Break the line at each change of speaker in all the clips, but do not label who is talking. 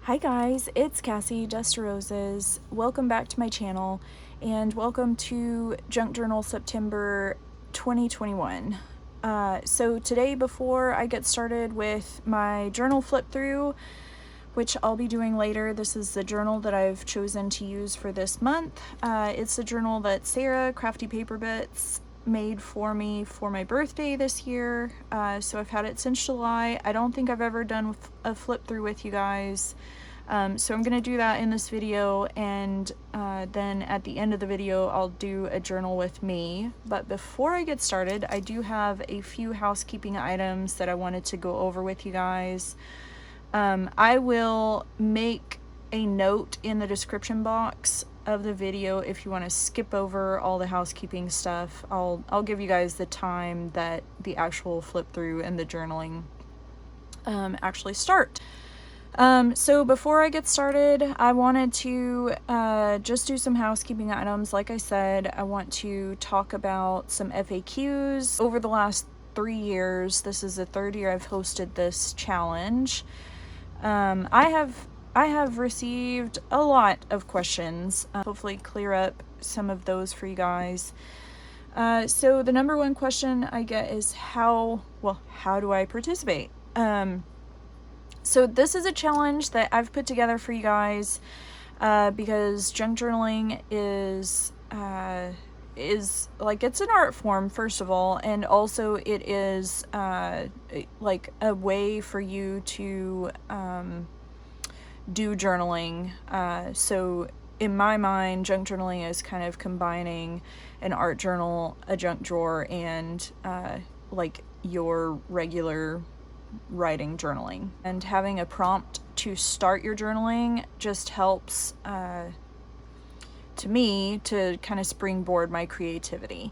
Hi guys, it's Cassie, Dust Roses. Welcome back to my channel and welcome to Junk Journal September 2021. So today, before I get started with my journal flip through, which I'll be doing later, this is the journal that I've chosen to use for this month. It's a journal that Sarah, Crafty Paper Bits, made for me for my birthday this year. So I've had it since July. I don't think I've ever done a flip through with you guys. So I'm gonna do that in this video, and then at the end of the video I'll do a journal with me. But before I get started, I do have a few housekeeping items that I wanted to go over with you guys. I will make a note in the description box of the video if you want to skip over all the housekeeping stuff. I'll give you guys the time that the actual flip through and the journaling actually start. So before I get started, I wanted to just do some housekeeping items. Like I said, I want to talk about some FAQs. Over the last 3 years, this is the third year I've hosted this challenge. I have received a lot of questions, hopefully clear up some of those for you guys. So the number one question I get is how do I participate? So this is a challenge that I've put together for you guys because junk journaling is like, it's an art form, first of all, and also it is like a way for you to do journaling. So in my mind, junk journaling is kind of combining an art journal, a junk drawer, and like your regular writing journaling. And having a prompt to start your journaling just helps to me to kind of springboard my creativity.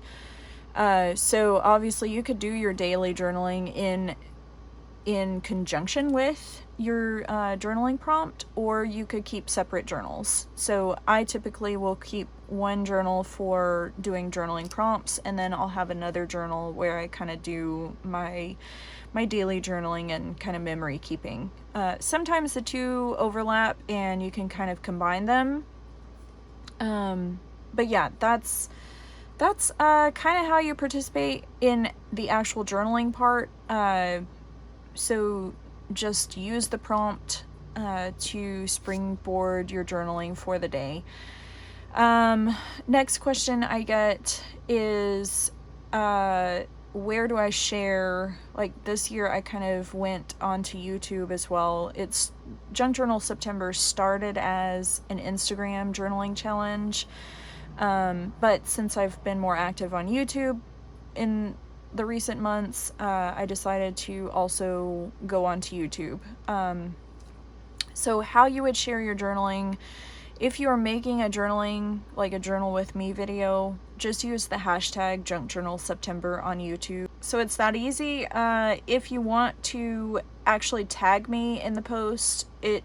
So obviously you could do your daily journaling in conjunction with your journaling prompt, or you could keep separate journals. So I typically will keep one journal for doing journaling prompts, and then I'll have another journal where I kind of do my daily journaling and kind of memory keeping. Sometimes the two overlap and you can kind of combine them. But yeah, that's kind of how you participate in the actual journaling part. So just use the prompt to springboard your journaling for the day. Next question I get is where do I share? Like, this year I kind of went onto YouTube as well. It's Junk Journal September started as an Instagram journaling challenge, but since I've been more active on YouTube in the recent months, I decided to also go onto YouTube. So how you would share your journaling: if you are making a journaling, like a journal with me video, just use the hashtag Junk Journal September on YouTube. So it's that easy. If you want to actually tag me in the post, it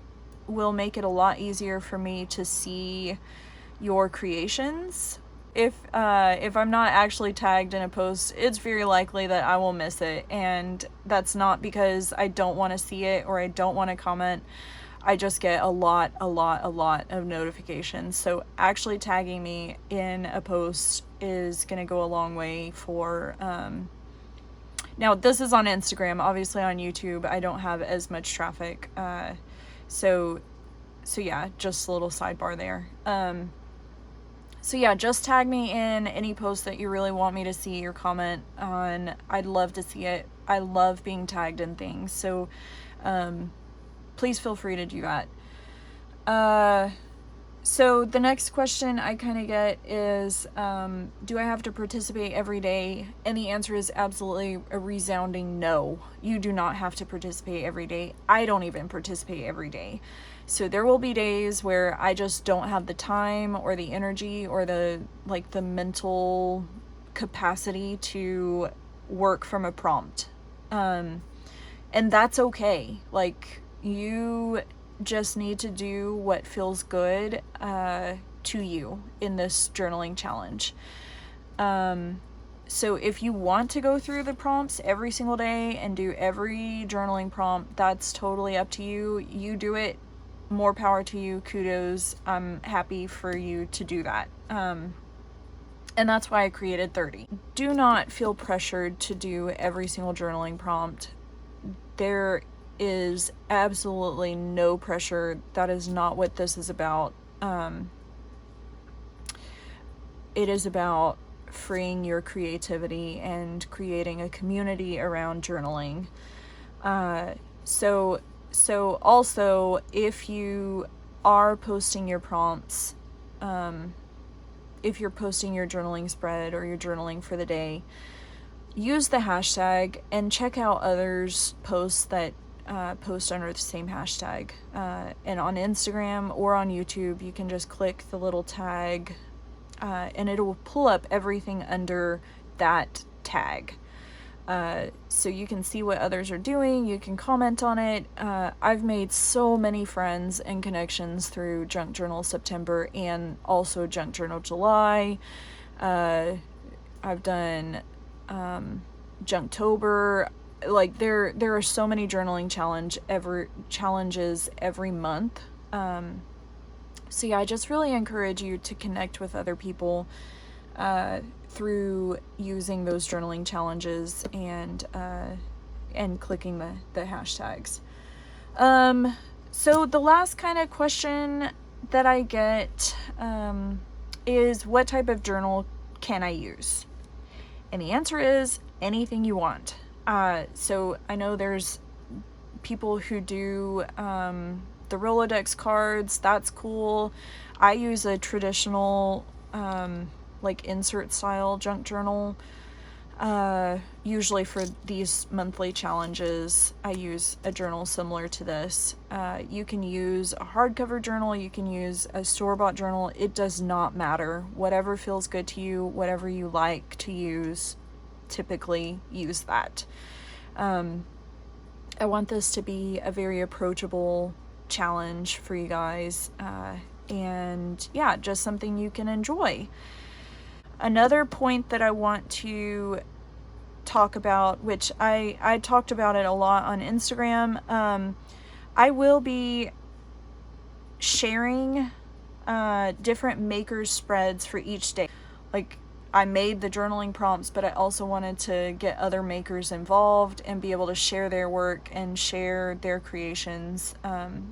will make it a lot easier for me to see your creations. If I'm not actually tagged in a post, it's very likely that I will miss it, and that's not because I don't want to see it or I don't want to comment. I just get a lot of notifications. So actually tagging me in a post is going to go a long way for, now this is on Instagram. Obviously on YouTube I don't have as much traffic. So yeah, just a little sidebar there. So yeah, just tag me in any post that you really want me to see or comment on. I'd love to see it. I love being tagged in things. So, please feel free to do that. So the next question I kind of get is, do I have to participate every day? And the answer is absolutely a resounding no. You do not have to participate every day. I don't even participate every day. So there will be days where I just don't have the time or the energy or the mental capacity to work from a prompt. And that's okay. Like, you just need to do what feels good to you in this journaling challenge. So if you want to go through the prompts every single day and do every journaling prompt, that's totally up to you. You do it more power to you, kudos. I'm happy for you to do that. And that's why I created 30. Do not feel pressured to do every single journaling prompt. There is absolutely no pressure. That is not what this is about. It is about freeing your creativity and creating a community around journaling. So also, if you are posting your prompts, if you're posting your journaling spread or your journaling for the day, use the hashtag and check out others' posts that post under the same hashtag. And on Instagram or on YouTube, you can just click the little tag and it will pull up everything under that tag. So you can see what others are doing, you can comment on it. I've made so many friends and connections through Junk Journal September and also Junk Journal July. I've done Junktober. Like there are so many journaling challenges every month. So yeah, I just really encourage you to connect with other people through using those journaling challenges and clicking the hashtags. So the last kind of question that I get is, what type of journal can I use? And the answer is anything you want. So I know there's people who do the Rolodex cards. That's cool. I use a traditional like insert style junk journal. Usually for these monthly challenges, I use a journal similar to this. You can use a hardcover journal, you can use a store-bought journal. It does not matter. Whatever feels good to you, whatever you like to use, typically use that. I want this to be a very approachable challenge for you guys. And yeah, just something you can enjoy. Another point that I want to talk about, which I talked about it a lot on Instagram, I will be sharing different makers spreads for each day. Like, I made the journaling prompts, but I also wanted to get other makers involved and be able to share their work and share their creations.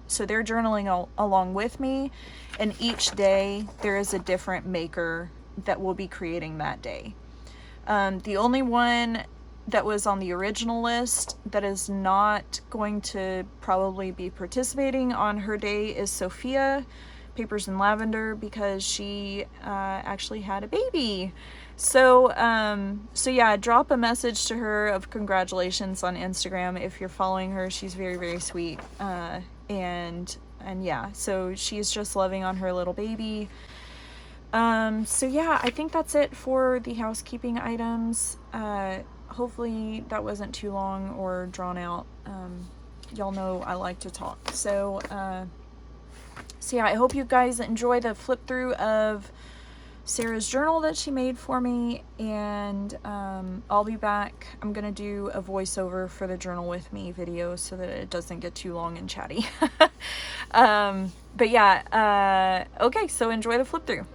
So they're journaling along with me, and each day there is a different maker that will be creating that day. The only one that was on the original list that is not going to probably be participating on her day is Sophia, Papers in Lavender, because she actually had a baby. So yeah, drop a message to her of congratulations on Instagram if you're following her. She's very, very sweet. And yeah, so she's just loving on her little baby. So yeah, I think that's it for the housekeeping items. Hopefully that wasn't too long or drawn out. Y'all know I like to talk. So yeah, I hope you guys enjoy the flip through of Sarah's journal that she made for me, and I'll be back. I'm gonna do a voiceover for the journal with me video so that it doesn't get too long and chatty. But yeah, okay, so enjoy the flip through.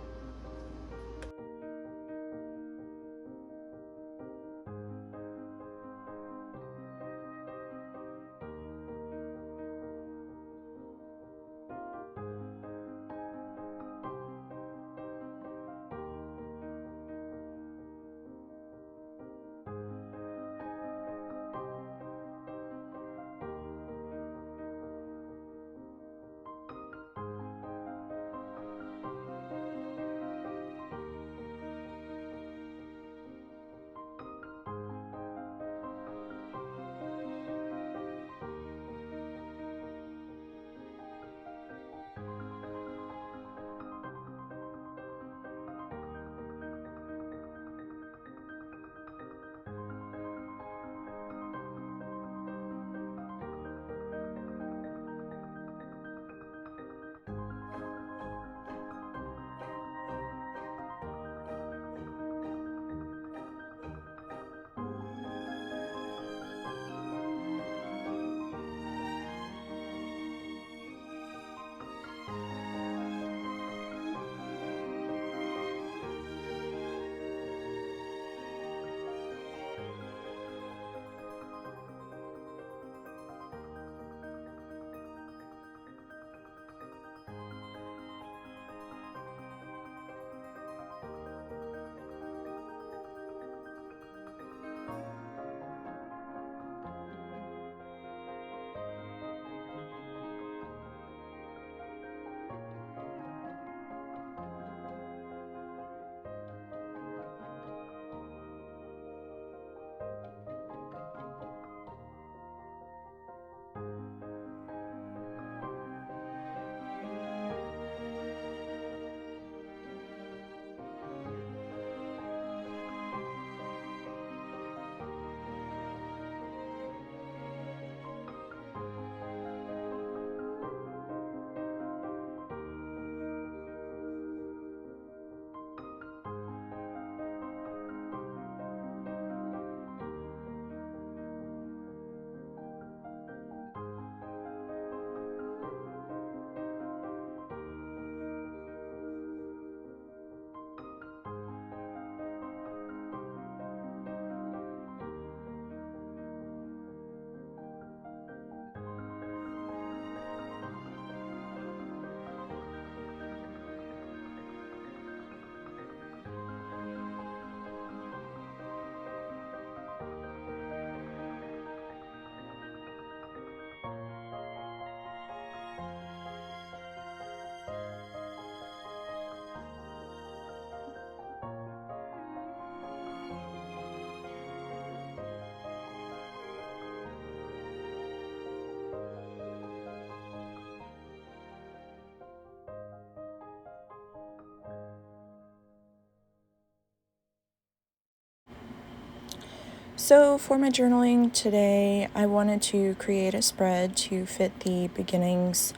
So for my journaling today, I wanted to create a spread to fit the beginnings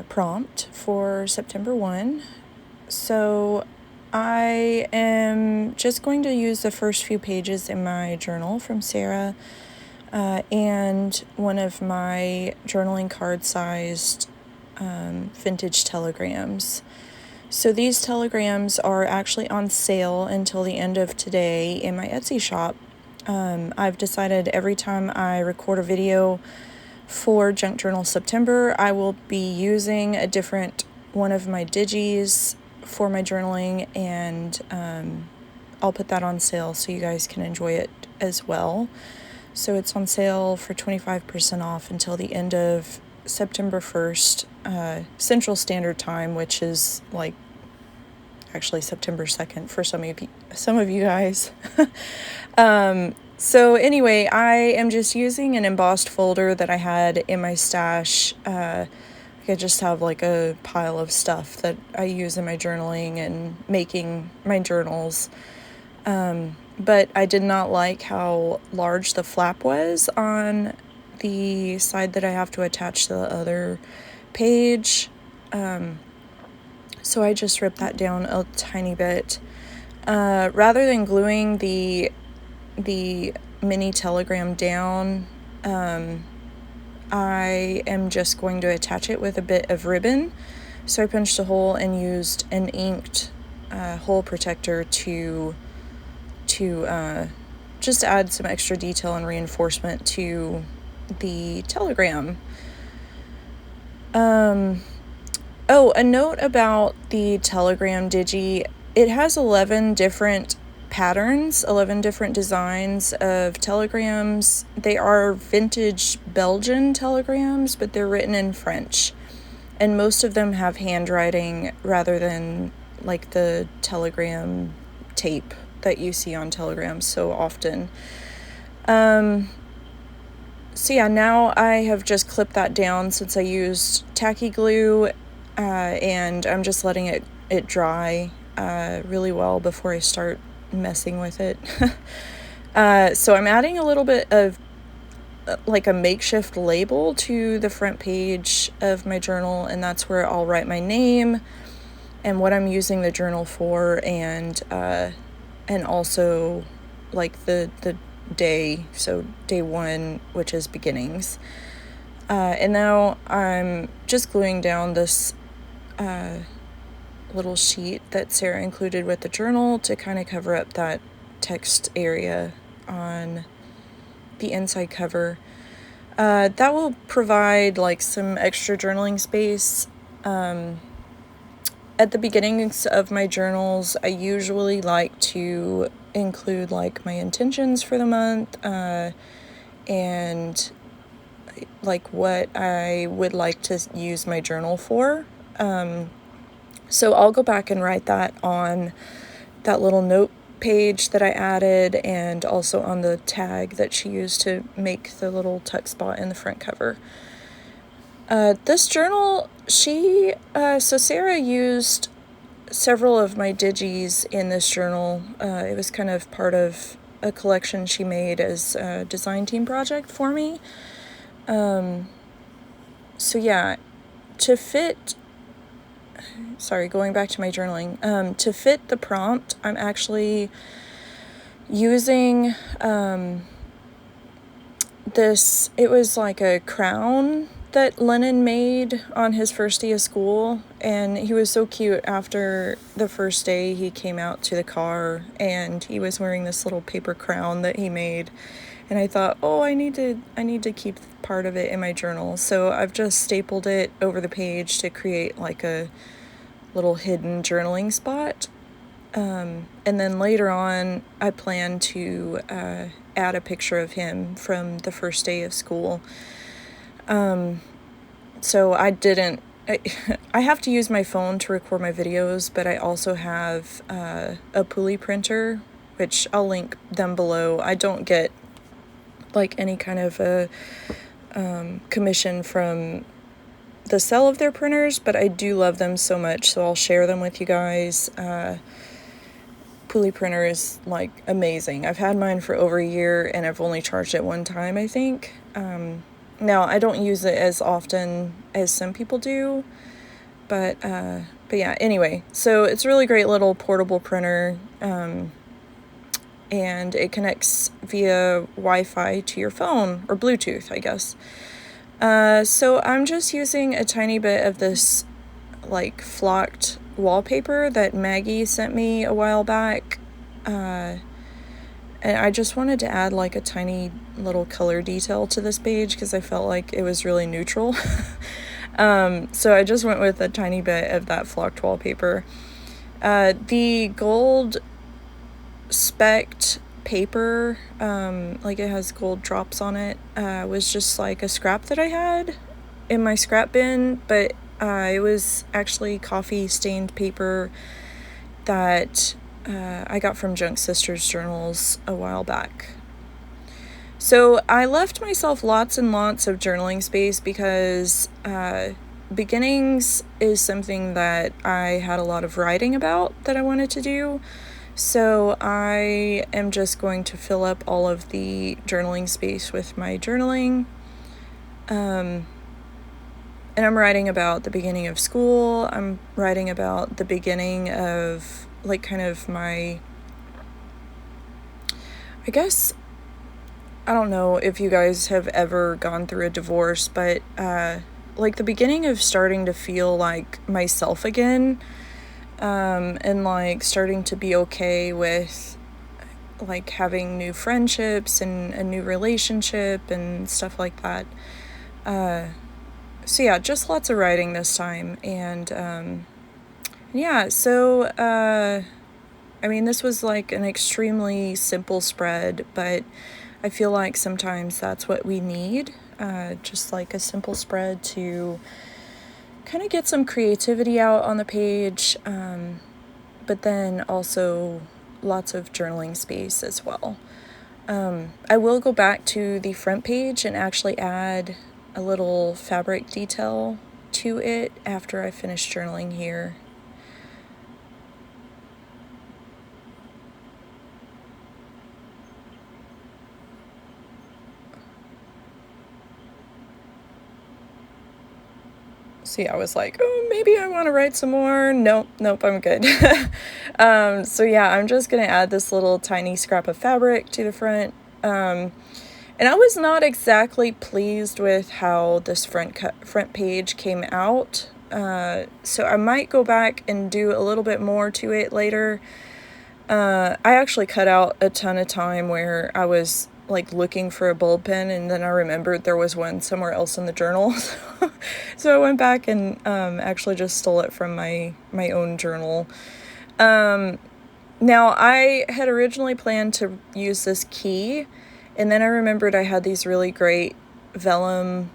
prompt for September 1. So I am just going to use the first few pages in my journal from Sarah and one of my journaling card-sized vintage telegrams. So these telegrams are actually on sale until the end of today in my Etsy shop. I've decided every time I record a video for Junk Journal September, I will be using a different one of my digis for my journaling, and I'll put that on sale so you guys can enjoy it as well. So it's on sale for 25% off until the end of September 1st, Central Standard Time, which is like actually September 2nd for some of you guys. So anyway, I am just using an embossed folder that I had in my stash. I just have like a pile of stuff that I use in my journaling and making my journals. But I did not like how large the flap was on the side that I have to attach to the other page. So I just ripped that down a tiny bit. Rather than gluing the mini telegram down, I am just going to attach it with a bit of ribbon. So I punched a hole and used an inked hole protector to just add some extra detail and reinforcement to the telegram. Oh, a note about the telegram digi. It has 11 different patterns, 11 different designs of telegrams. They are vintage Belgian telegrams, but they're written in French. And most of them have handwriting rather than like the telegram tape that you see on telegrams so often. So yeah, now I have just clipped that down since I used tacky glue, and I'm just letting it dry really well before I start messing with it. So I'm adding a little bit of like a makeshift label to the front page of my journal, and that's where I'll write my name and what I'm using the journal for, and also like the day, so day 1, which is beginnings. And now I'm just gluing down this little sheet that Sarah included with the journal to kind of cover up that text area on the inside cover. That will provide like some extra journaling space. At the beginnings of my journals, I usually like to include like my intentions for the month, and like what I would like to use my journal for. So I'll go back and write that on that little note page that I added, and also on the tag that she used to make the little tuck spot in the front cover. This journal, so Sarah used several of my digis in this journal. It was kind of part of a collection she made as a design team project for me. So yeah, going back to my journaling, to fit the prompt, I'm actually using this, it was like a crown that Lennon made on his first day of school, and he was so cute. After the first day, he came out to the car and he was wearing this little paper crown that he made, and I thought, oh, I need to keep part of it in my journal. So I've just stapled it over the page to create like a little hidden journaling spot. And then later on, I plan to add a picture of him from the first day of school. So I have to use my phone to record my videos, but I also have a pulley printer, which I'll link them below. I don't get like any kind of a commission from the sale of their printers, but I do love them so much, so I'll share them with you guys. pulley printer is like amazing. I've had mine for over a year and I've only charged it one time, I think. Now I don't use it as often as some people do, but yeah, anyway, so it's a really great little portable printer, and it connects via Wi-Fi to your phone, or Bluetooth, I guess. So I'm just using a tiny bit of this like flocked wallpaper that Maggie sent me a while back, and I just wanted to add like a tiny little color detail to this page because I felt like it was really neutral. So I just went with a tiny bit of that flocked wallpaper. The gold specked paper, like it has gold drops on it, was just like a scrap that I had in my scrap bin, but it was actually coffee stained paper that I got from Junk Sisters journals a while back. So I left myself lots and lots of journaling space because beginnings is something that I had a lot of writing about that I wanted to do. So I am just going to fill up all of the journaling space with my journaling. And I'm writing about the beginning of school. I'm writing about the beginning of like kind of my, I guess, I don't know if you guys have ever gone through a divorce, but like the beginning of starting to feel like myself again, and like starting to be okay with like having new friendships and a new relationship and stuff like that. So yeah, just lots of writing this time. And yeah, so I mean, this was like an extremely simple spread, but I feel like sometimes that's what we need, just like a simple spread to kind of get some creativity out on the page, but then also lots of journaling space as well. I will go back to the front page and actually add a little fabric detail to it after I finish journaling here. See, I was like, oh, maybe I want to write some more. Nope, I'm good. So yeah, I'm just going to add this little tiny scrap of fabric to the front. And I was not exactly pleased with how this front page came out. So I might go back and do a little bit more to it later. I actually cut out a ton of time where I was like looking for a bulb pen, and then I remembered there was one somewhere else in the journal. So I went back and actually just stole it from my own journal. Now I had originally planned to use this key, and then I remembered I had these really great vellum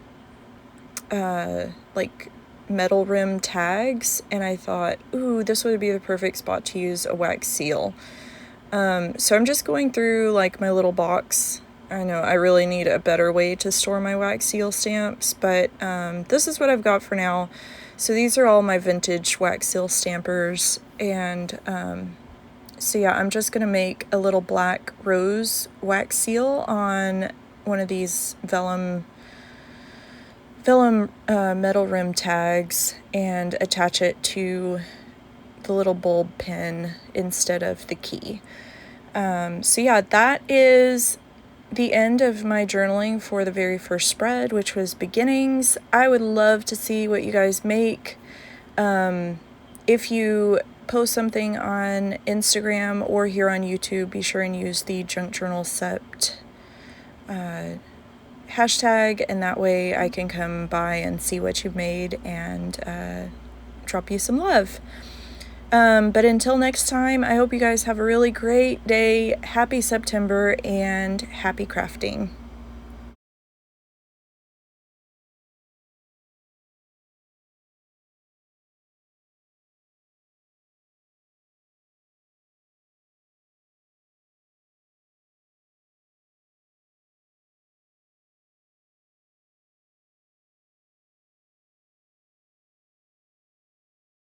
like metal rim tags, and I thought, ooh, this would be the perfect spot to use a wax seal. So I'm just going through like my little box. I know I really need a better way to store my wax seal stamps, but this is what I've got for now. So these are all my vintage wax seal stampers, and so yeah, I'm just gonna make a little black rose wax seal on one of these vellum metal rim tags and attach it to the little bulb pin instead of the key. So yeah, that is the end of my journaling for the very first spread, which was beginnings. I would love to see what you guys make. If you post something on Instagram or here on YouTube, be sure and use the Junk Journal Sept hashtag, and that way I can come by and see what you've made and drop you some love. But until next time, I hope you guys have a really great day. Happy September and happy crafting.